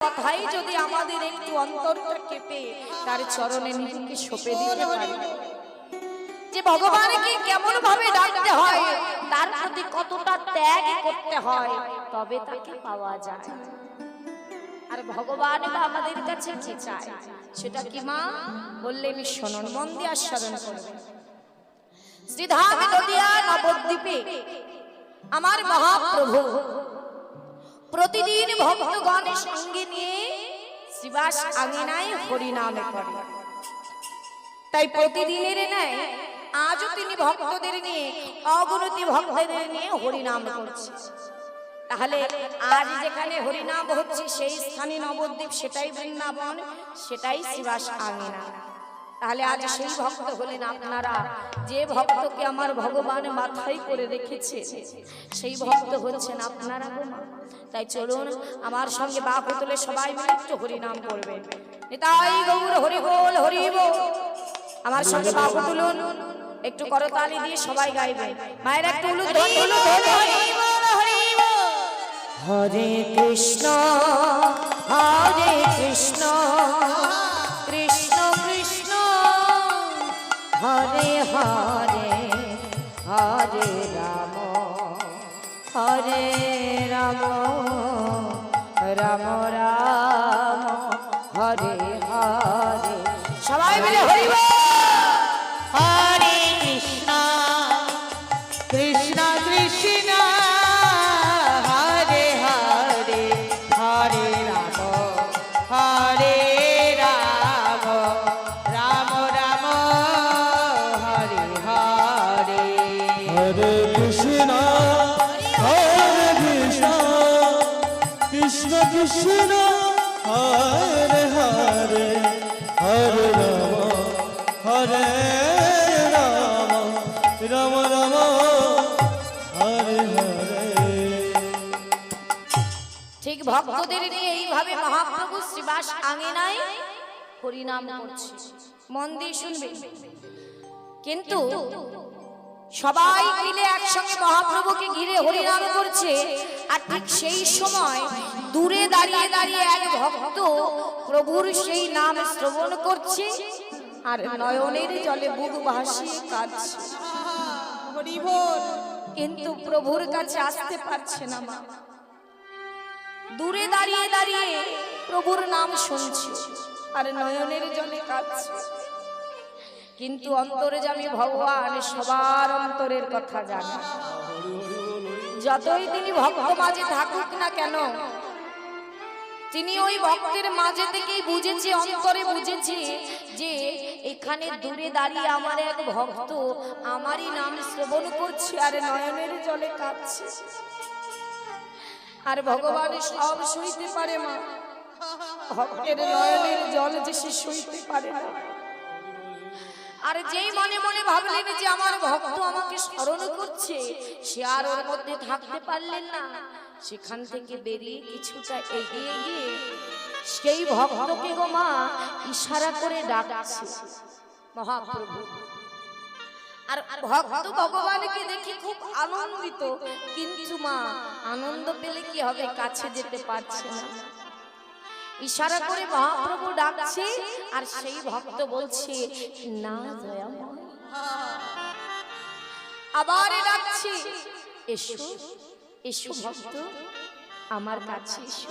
কথাই যদি আমাদের একটু অন্তরটা কেঁপে তার চরণে নিজেকে সঁপে দিতে পারি, যে ভগবানকে কেমন ভাবে ডাকতে হয়, তার প্রতি কতটা ত্যাগ করতে হয়, তবে তাকে পাওয়া যায়। আর ভগবান আমাদের কাছে কি চায়, সেটা কি মা বললেন, শুনুন, মন দিয়ে স্মরণ করবেন। শ্রীধাম নদিয়া নবদ্বীপে আমার মহাপ্রভু প্রতিদিন ভক্তগণের সঙ্গে নিয়ে শ্রীবাস আঙিনায় হরিনাম করে। তাই প্রতিদিনের ন্যায় আজও তিনি ভক্তদের নিয়ে, অগণিত ভক্তদের নিয়ে হরিনাম করছে। তাহলে আজ যেখানে হরিনাম হচ্ছে সেই স্থানে নবদ্বীপ, সেটাই বৃন্দাবন, সেটাই শ্রীবাস আঙিনা। তাহলে আজ সেই ভক্ত হলেন আপনারা, যে ভক্তকে আমার ভগবান মাথায় করে রেখেছে, সেই ভক্ত হচ্ছেন আপনারা। তাই চলুন আমার সঙ্গে বাহু তুলে সবাই মিলে একটু হরিনাম করবেন। নিতাই গৌর হরি বল, হরি বল। আমার সঙ্গে বাহু তুলুন, একটু করতালি দিয়ে সবাই গাইবেন। মায়ের একটু হরে কৃষ্ণ হরে কৃষ্ণ কৃষ্ণ কৃষ্ণ হরে হরে, হরে রাম হরে রাম, রাম রাম হরে হরে। সবাই মিলে হরি বল। হরে কৃষ্ণ কৃষ্ণ কৃষ্ণ হরে হরে, হরে রাম হরে রাম, রাম রাম হরে হরে। হরে কৃষ্ণ কৃষ্ণ কৃষ্ণ হরে হরে, হরে রাম রাম রাম হরে হরে। ঠিক ভক্তদের নিয়ে এইভাবে মহাপ্রভু শ্রীবাস আঙিনায় হরিনাম করছে। মন দিয়ে শুনবে। কিন্তু সবাই মিলে একসঙ্গে মহাপ্রভুকে ঘিরে হরিনাম করছে, আর ঠিক সেই সময় দূরে দাঁড়িয়ে দাঁড়িয়ে এক ভক্ত প্রভুর সেই নাম শ্রবণ করছে, আর নয়নের জলে বুক ভাসিয়ে কাঁদছে। হরি বল। কিন্তু প্রভুর কাছে আসতে পারছে না মা। দূরে দাঁড়িয়ে দাঁড়িয়ে প্রভুর নাম শুনছে আর নয়নের জলে কাঁদছে। কিন্তু অন্তর্যামী ভগবান সবার অন্তরের কথা জানে। যতই তিনি ভক্ত মাঝে থাকুক না কেন, তিনি ওই ভক্তের মাঝে থেকেই বুঝেছে, অন্তরে বুঝেছে যে এখানে দূরে দাঁড়িয়ে আমার এক ভক্ত আমারই নাম শ্রবণ করছে আর নয়নের জলে কাঁদছে। আর ভগবান সব সইতে পারে মা, ভক্তের নয়নের জল যে সে সইতে পারে না। আর যেই মনে মনে ভাবলেন যে আমার ভক্ত আমাকে স্মরণ করছে, সে আর ওর মধ্যে থাকতে পারলেন না। সেখান থেকে বেরিয়ে কিছুটা এগিয়ে গিয়ে সেই ভক্তকে গো মা ইশারা করে ডাকছে মহাপ্রভু। আর ভক্ত ভগবানকে দেখে খুব আনন্দিত, কিন্তু মা আনন্দ পেলে কি হবে, কাছে যেতে পারছে না। ইশারা করে মহাপ্রভু ডাকছে, আর সেই ভক্ত বলছে না দয়াময়। আবার ডাকছে এসো এসো ভক্ত আমার কাছে এসো।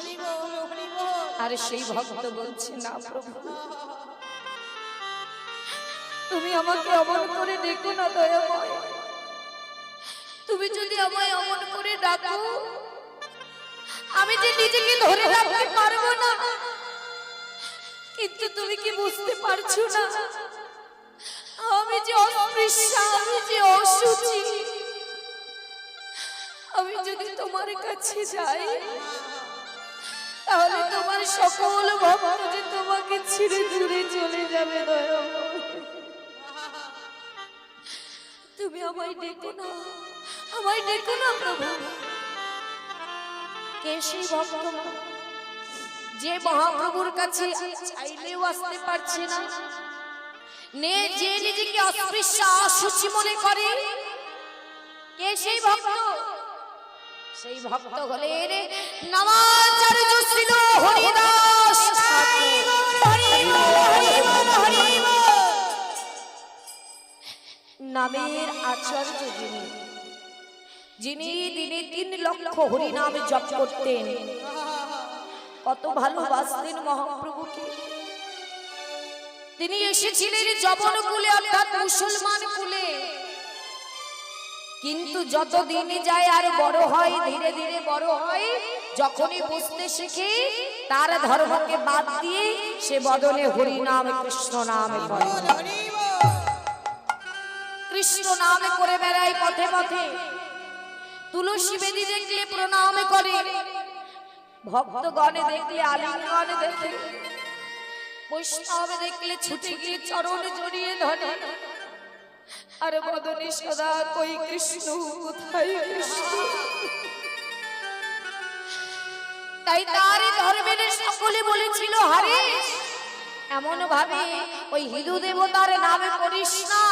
আর সেই ভক্ত বলছে না প্রভু, তুমি আমাকে অমন করে ডেকো না দয়াময়। তুমি যদি আমায় অমন করে ডাকো, আমি যে নিজেকে ধরে রাখতে পারবো না। কিন্তু তুমি কি বুঝতে পারছো না, আমি যে অস্পৃশ্যা, আমি যে অসুচি। আমি যদি তোমার কাছে যাই, তাহলে তোমার সকল ভক্ত যে তোমাকে ছেড়ে দূরে চলে যাবে দয়াময়। তুমি আমায় ডেকো না, আমায় ডেকো না প্রভু। কে সেই ভক্ত যে মহাপ্রভুর কাছে চাইলেও আসতে পারছে না, যে নিজেকে অস্পৃশ্য অসুচি মনে করে? কে সেই ভক্ত? সেই ভক্ত হলেন নামাচার্য শ্রীল হরিদাস। নামের আচার্য যিনি, যিনি দিনে 3 লক্ষ হরিনাম জপ করতেন, কত ভালোবাসতেন মহাপ্রভুকে। তিনি এসেছিলেন যবন কুলে অর্থাৎ মুসলমান কুলে, কিন্তু যত দিন যায় আর বড় হয়, ধীরে ধীরে বড় হয়, যখনই বুঝতে শিখে তার ধর্মকে বাদ দিয়ে সে বদলে হরি নাম কৃষ্ণ নাম করে, কৃষ্ণ নাম করে বেড়ায় পথে পথে। তুলসী বেদি দেখলে প্রণাম করে, ভক্তগণে দেখলে আলিঙ্গন দেখে, বৈষ্ণব দেখলে ছুটে গিয়ে চরণ জড়িয়ে ধরে, আর বদনে সদা কই কৃষ্ণ, কোথায় কৃষ্ণ। তাই তার ধর্মের সকলে বলেছিল হরিশ, এমন ভাবে ওই হিন্দু দেবতার নামে করিস না,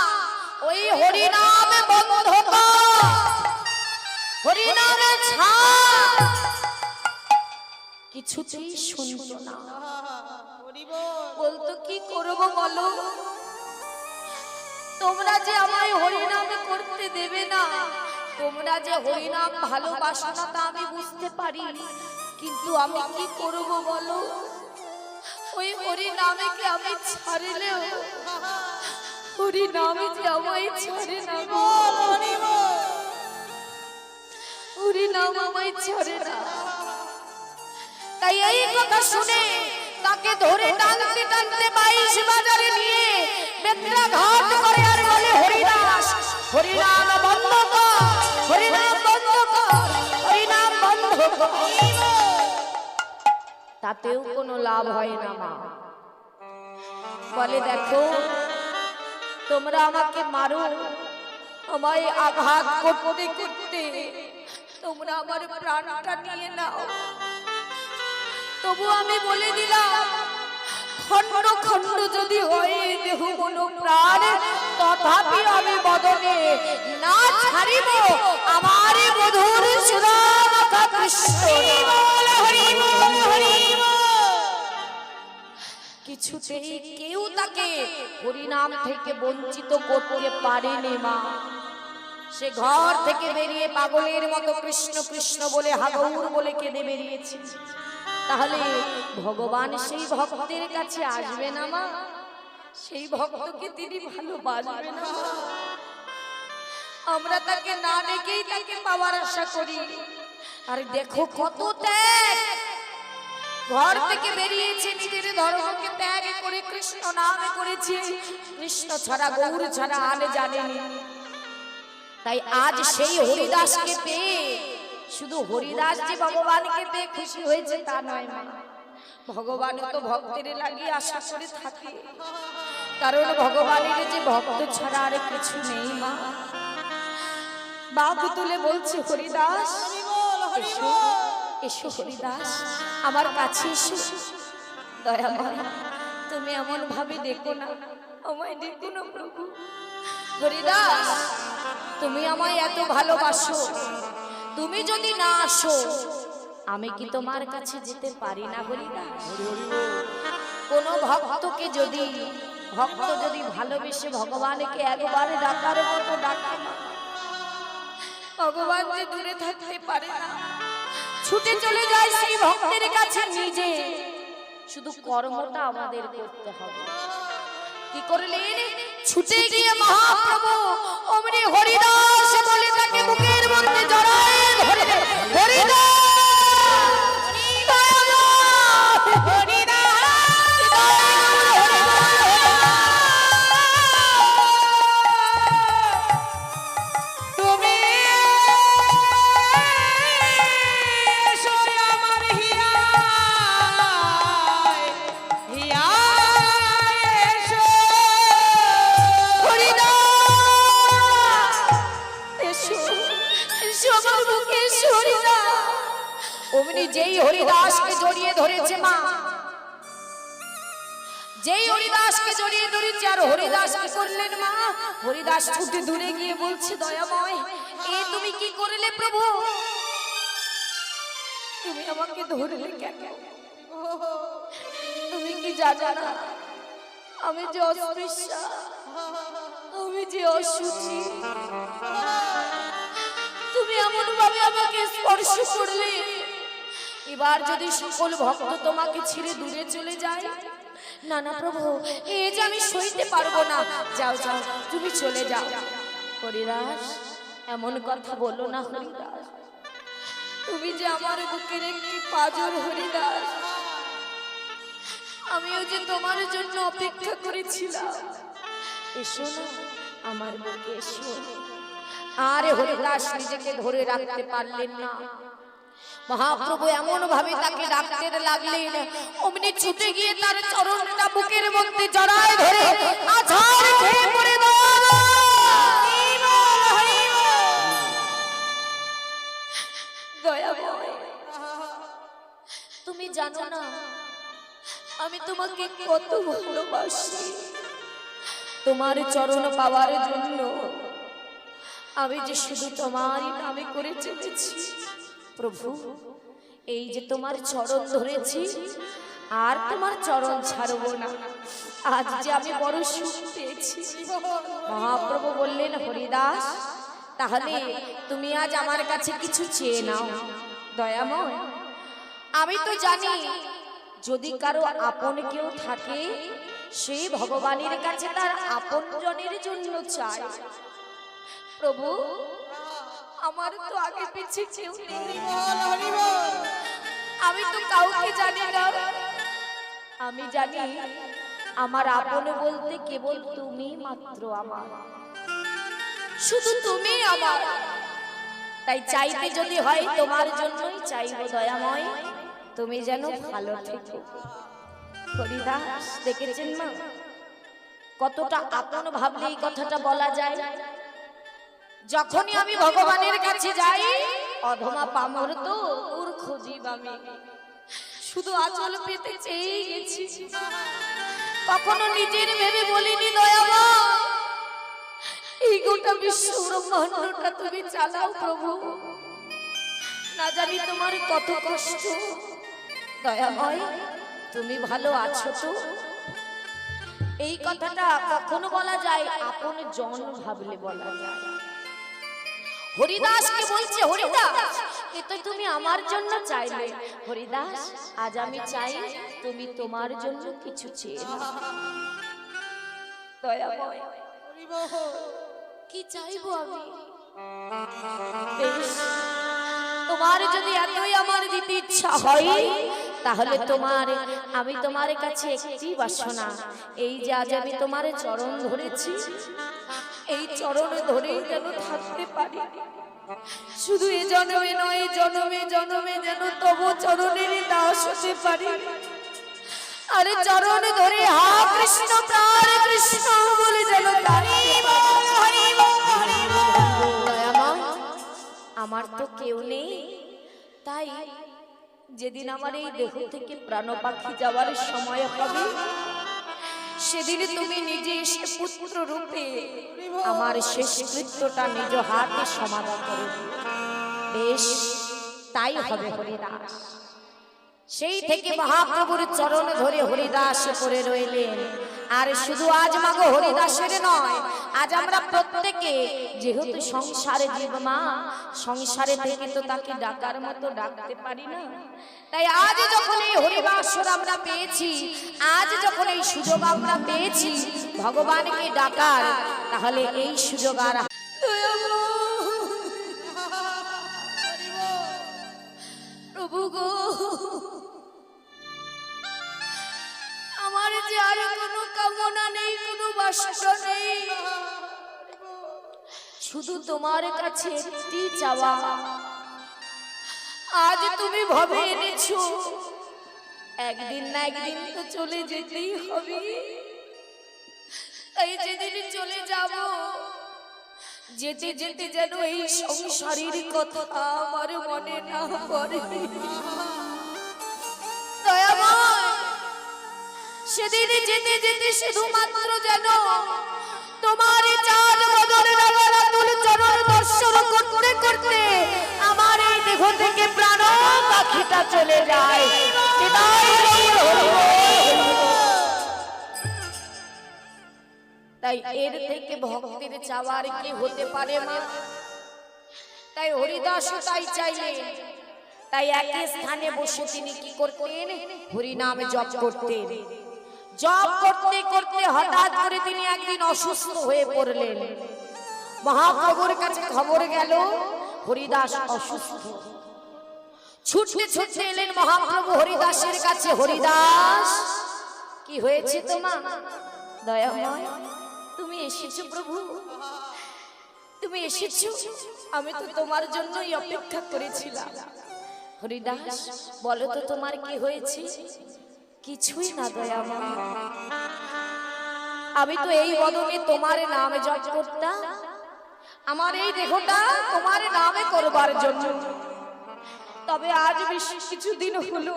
ওই হরি নামে বন্ধ কর, হরি নামে ছাড়। কিছুতেই শুনতো না, বলতো কি করবো বলো, তোমরা যে আমায় হরিনামে করতে দেবে না, তোমরা যে হরিনাম ভালোবাসো না তা আমি বুঝতে পারি, কিন্তু আমি কি করব বলো, ওই হরিনামে কি আমি ছাড়লেও হরিনামে যে আমায় ছাড়ে না, হরিনাম আমায় ছাড়ে না। তাই এই কথা শুনে তাকে ধরে টানতে টানতে 22 বাজারে নিয়ে বেত্রা ঘাট করে আর বলে হরিদাস, হরিনাম বন্ধ কর, হরিনাম বন্ধ কর, হরিনাম বন্ধ কর। তাতেও কোনো লাভ হয় না মা। বলে দেখো, তোমরা আমাকে মারো, আমায় আঘাত করতে করতে তোমরা আমার প্রাণটা নিয়ে নাও, তবু আমি বলে দিলাম খণ্ড খণ্ড যদি হয় দেহ মন প্রাণ, তথাপি আমি বদনে না ছাড়িব আমার মধুর সুধামাখা কৃষ্ণ। কিছুতেই কেউ তাকে হরিনাম থেকে বঞ্চিত করতে পারেনি মা। সে ঘর থেকে বেরিয়ে পাগলের মতো কৃষ্ণ কৃষ্ণ বলে হাগৌর বলে কেঁদে বেরিয়েছে। তাহলে ভগবান সেই ভক্তের কাছে আসবে না মা? সেই ভক্তকে তিনি ভালোবাসবেন না? আমরা তাকে না ডেকেই তাকে পাওয়ার আশা করি। আর দেখো কত ত্যাগ, ঘর থেকে বেরিয়েছে, নিজের ধর্মকে ত্যাগ করে কৃষ্ণ নামে করেছে। কৃষ্ণ ছাড়া গৌর ছাড়া আনে জানেনি। তাই আজ সেই হরিদাসকে পেয়ে শুধু হরিদাস যে ভগবানকে পেয়ে খুশি হয়েছে তা নয় মা, ভগবানও তো ভক্তের লাগিয়ে আশা করে থাকে, কারণ ভগবানের যে ভক্ত ছাড়া আর কিছু নেই মা। বাবু তুলে বলছে হরিদাস এসো, এসো হরিদাস আমার কাছে এসো। দয়াময় তুমি এমন ভাবে দেখো না, আমায় দেখো না প্রভু। হরিদাস তুমি আমায় এত ভালোবাসো, তুমি যদি না আসো আমি কি তোমার কাছে যেতে পারি না হরিদাস? কোন ভক্তকে যদি ভক্ত যদি ভালোবেসে ভগবানকে একবার ডাকার মতো ডাকে না, ভগবান যে দূরে থাকতে পারে না, ছুটে চলে যায় সেই ভক্তের কাছে নিজে। শুধু কর্মটা আমাদের করতে হবে। কি করলেন? ছুটে গিয়ে মহাপ্রভু অমনি হরিদাস বলে তাকে বুকের মধ্যে জড়ায় ধরে হরিদাস অমনি যেই হরিদাসকে জড়িয়ে ধরেছে মা, যেই হরিদাসকে জড়িয়ে ধরেছে আর হরিদাস কি করলেন মা? হরিদাস ছুটে দূরে গিয়ে বলছে দয়াময় এ তুমি কি করলে প্রভু? তুমি আমাকে ধরলে কেন? তুমি কি জানো না আমি যে অস্পৃশ্যা, আমি তুমি যে অসুচি, তুমি এমন ভাবে আমাকে স্পর্শ করলে, এবার যদি সকল ভক্ত তোমাকে ছেড়ে দূরে চলে যায়, না না প্রভু, এই যে আমি সইতে পারবো না। যাও যাও, তুমি চলে যাও। হরিদাস, এমন কথা বলো না হরিদাস, তুমি যে আমার বুকের একটি পাঁজর হরিদাস, আমিও যে তোমার জন্য অপেক্ষা করেছিলাম। এসো না আমার বুকে, এসো। আরে হরিদাস নিজেকে ধরে রাখতে পারলেন না। মহাপ্রভু এমন ভাবে তাকে ডাকতে লাগলেন, অমনি ছুটে গিয়ে তার চরণটা বুকের মধ্যে জড়ায় ধরে আছাড় খেয়ে পড়ে দয়াময়, তুমি জানো না আমি তোমাকে কত ভালোবাসি। তোমার চরণ পাওয়ার জন্য আমি যে শুধু তোমারই নামে করে চলেছি। প্রভু, এই যে তোমার চরণ ধরেছি, আর তোমার চরণ ছাড়বো না। আজ যে আমি বড় সুখ পেয়েছি। মহাপ্রভু বললেন, হরিদাস, তাহলে তুমি আজ আমার কাছে কিছু চেয়ে নাও। দয়াময়, আমি তো জানি যদি কারো আপন কেউ থাকে, সে ভগবানের কাছে তার আপনজনের জন্য চায়। প্রভু, আমার তো আগে পিছে কেউ নেই, আমি তো কাউকে জানি না। আমি জানি আমার আপন বলতে কেবল তুমি মাত্র আমার, শুধু তুমি আমার। তাই চাইতে যদি হয় তোমার জন্যই চাইবো দয়াময়, তুমি যেন ভালো থেকো। হরিদাস, দেখেছেন মা কতটা আপন ভাবলে এই কথাটা বলা যায়। যখনই আমি ভগবানের কাছে যাই, অধমা পামর তো ওর খোঁজি বামে, শুধু আঁচল পেতে চেয়ে গেছি। কখনো নিজের ভেবে বলিনি দয়াময়, এই গোটা বিশ্ব ব্রহ্মাণ্ডটা তুমি চালাও প্রভু, না জানি তোমার কত কষ্ট। দয়াময়, তুমি ভালো আছো তো? এই কথাটা কখনো বলা যায় আপন জন ভাবলে বলা যায়। হরিদাসকে বলছে, হরিদাস, এ তো তুমি আমার জন্য চাইলে। হরিদাস, আজ আমি চাই তুমি তোমার জন্য কিছু চেয়ে নাও। দয়াময়, কি চাইবো আমি? বেশ, তোমার যদি এতই আমার দিতে ইচ্ছা হয়, তাহলে আমি তোমার কাছে একটি বাসনা, এই যে আজ আমি তোমার চরণ ধরেছি, এই চরণ ধরেই যেন থাকতে পারি। শুধু এ জন্মে নয়, জন্মে জন্মে যেন তবু চরণের দাস হতে পারি। আরে চরণ ধরে হা কৃষ্ণ প্রাণ কৃষ্ণ বলে যেন আমার তো কেউ নেই। তাই যেদিন আমার এই দেহ থেকে প্রাণ পাখি যাওয়ার সময় হবে, সেদিন তুমি নিজে এসে পুত্র রূপে আমার শেষ কৃত্যটা নিজ হাতে সমাধা করে। বেশ, তাই হবে হরিদাস। সেই থেকে মহাপ্রভুর চরণ ধরে হরিদাস করে রইলেন। আর শুধু আজ মাগো হরিদাসের নয়, আজ আমরা প্রত্যেকে যেহেতু সংসারে জীব মা, সংসারে থেকে তো তাকে ডাকার মতো ডাকতে পারি না। তাই আজ যখন এই হরিবাসর আমরা পেয়েছি, আজ যখন এই সুযোগ আমরা পেয়েছি ভগবানকে ডাকার, তাহলে এই সুযোগ আর প্রভু গো, আমার যে আর কোনো কামনা নেই, কোনো বাসনা নেই, শুধু তোমার কাছে একটি চাওয়া। আজ তুমি ভবে এনেছো, একদিন না একদিন তো চলে যেতেই হবে। তাই যেদিন চলে যাব, যেতে যেতে যেন এই সংসারের কথা আমার মনে না পড়ে। দয়াময়, সেদিন যেতে যেতে শুধুমাত্র যেন তোমার চাঁদ বদন রাতুল চরণ দর্শন করতে করতে আমার এই দেহ থেকে প্রাণ পাখিটা চলে যায়। তাই তাই এর থেকে ভক্তের চাওয়ার কি হতে পারে মা? তাই হরিদাসও তাই চাইলেন। তাই একই স্থানে বসে তিনি কি করতেন? হরি নাম জপ করতেন। জপ করতে করতে হঠাৎ করে তিনি একদিন অসুস্থ হয়ে পড়লেন। মহাপ্রভুর কাছে খবর গেল হরিদাস অসুস্থ। ছুটতে ছুটতে এলেন মহাপ্রভু হরিদাসের কাছে। হরিদাস, কি হয়েছে তোমার? দয়াময়, তুমি এসেছো প্রভু, তুমি এসেছো। আমি তো তোমার জন্যই অপেক্ষা করেছিলাম। হরিদাস, বলো তো তোমার কি হয়েছে? কিছুই না দয়াময়, আমি তো এই বদনে তোমার নামে জপ করতাম। আমার এই দেহটা তোমার নামে করবার জন্য। তবে আজ বেশ কিছুদিন হলো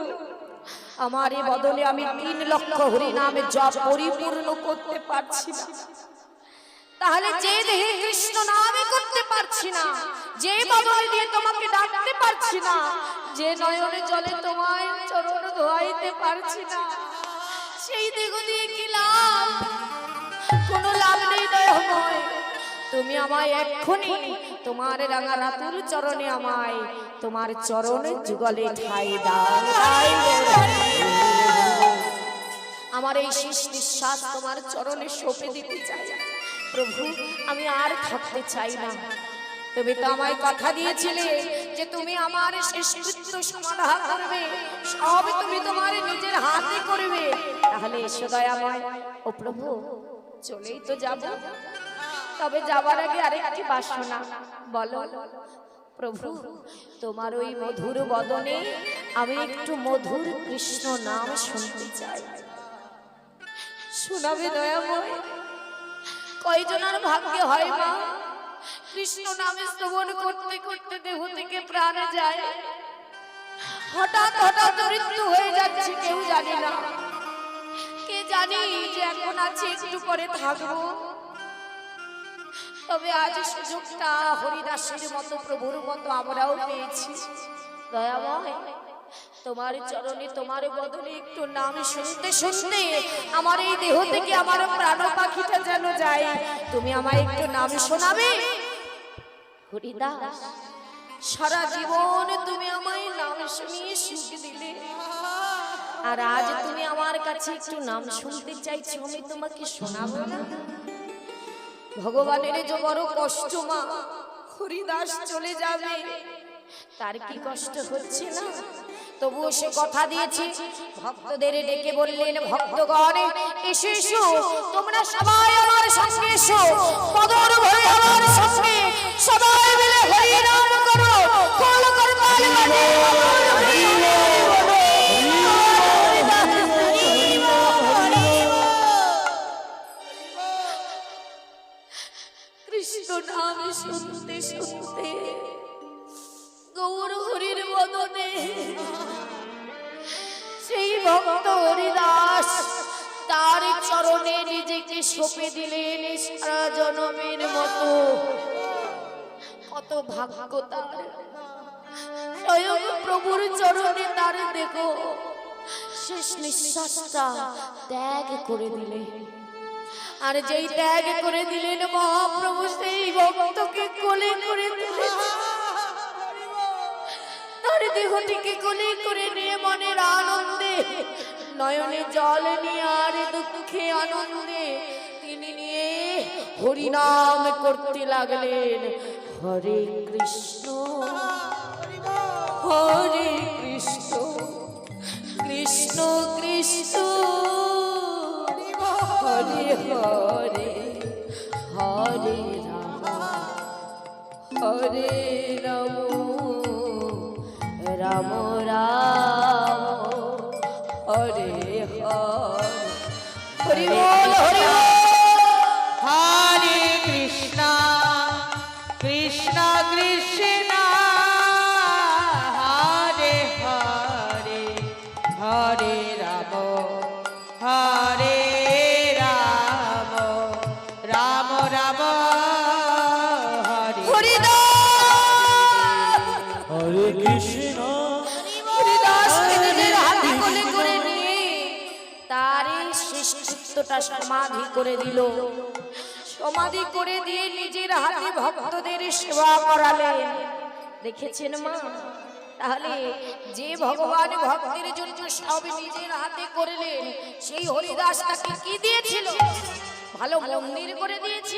আমার এই বদনে আমি 3 লক্ষ হরি নামে জপ পরিপূর্ণ করতে পারছি না। তাহলে যে দেহে কৃষ্ণ নামে করতে পারছি না, যে বদনে দিয়ে তোমাকে ডাকতে পারছি না, যে নয়নে জলে তোমায় চরণ ধোয়াইতে পারছি না, সেই দেহ দিয়ে কি লাভ? কোনো লাভ নেই দয়াময়। তুমি আমায় এক্ষুনি তোমার রাঙা রাতুল চরণে আমায় তোমার চরণে যুগলে ঠাই দাও। আমার এই শেষ নিঃশ্বাস তোমার চরণে সঁপে দিতে চাই প্রভু। আমি আর থাকতে চাই না। তুমি তো আমায় কথা দিয়েছিলে যে তুমি আমার শেষ কৃত্য সমাধা করবে, সব তুমি তোমার নিজের হাতে করবে। তাহলে এসো দয়াময়। ও প্রভু, চলেই তো যাব, তবে যাবার আগে আরেকটি বাসনা বলো। প্রভু, তোমার ওই মধুর বদনে আমি একটু মধুর কৃষ্ণ নাম শুনতে চাই। শোনাবে দয়াময়? কয়জনের ভাগ্যে হয় মা কৃষ্ণ নামে শ্রবণ করতে করতে দেহ থেকে প্রাণ যায়, হঠাৎ হঠাৎ মৃত্যু হয়ে যাচ্ছে, কেউ জানে না। কে জানি যে এখন আছে, একটু পরে থাকবো। তবে আজ সুযোগটা হরিদাসের মতো প্রভুর মতো আমরাও পেয়েছি। দয়াময়, তোমার চরণে তোমার বদলে একটু নাম শুনতে শুনতে আমার এই দেহ থেকে আমার প্রাণ পাখিটা যেন যায়। তুমি আমায় একটু নাম শোনাবে? হরিদাস, সারা জীবন তুমি আমায় নাম শুনিয়ে সুখ দিলে, আর আজ তুমি আমার কাছে একটু নাম শুনতে চাইছো, আমি তোমাকে শোনাবো না? ভগবানের যে বড় কষ্ট মা, হরিদাস চলে যাবে, তার কি কষ্ট হচ্ছে না? তবুও সে কথা দিয়েছে। ভক্তদের ডেকে বললেন, ভক্তগণ এসো এসো, তোমরা সবাই আমার সঙ্গে এসো, পদর ভরে আমার সঙ্গে সবাই মিলে হরি নাম করো। কল করতাল বাজে কৃষ্ণ নাম শুনতে শুনতে গৌর হরির বদনে সেই ভক্ত হরিদাস তার চরণে নিজেকে সঁপে দিলেন সারা জনমের মতো। কত ভাগ্য তার, স্বয়ং প্রভুর চরণে তার দেখো শেষ নিঃশ্বাসটা ত্যাগ করে দিলেন। আর যেই ত্যাগ করে দিলেন মহাপ্রভু সেই ভক্তকে কোলে করে দিলেন, তার দেহটিকে কোলে করে নিয়ে মনের আনন্দে, নয়নে জল নিয়ে আর দুঃখে আনন্দে তিনি নিয়ে হরিনাম করতে লাগলেন। হরে কৃষ্ণ হরে কৃষ্ণ কৃষ্ণ কৃষ্ণ হরে হরে হরে রাম হরে রাম রাম রাম হরে হরে। হরি বল হরি বল। হরে কৃষ্ণ কৃষ্ণ কৃষ্ণ হরে হরে হরে রাম হরে রাম রাম রাম হরে হরিদাস হরে কৃষ্ণ হরিদাসকে নিজের হাতে কোলে করে নিয়ে তার শেষ শেষকৃত্যটা সমাধি করে দিল। সমাধি করে দিয়ে নিজের হাতে ভক্তদের সেবা করালেন। দেখেছেন মা, তাহলে যে ভগবান ভক্তের জন্য সব নিজের হাতে করলেন, সেই হরিদাস তাকে কি দিয়েছিল? ভালো মন্দির করে দিয়েছিল।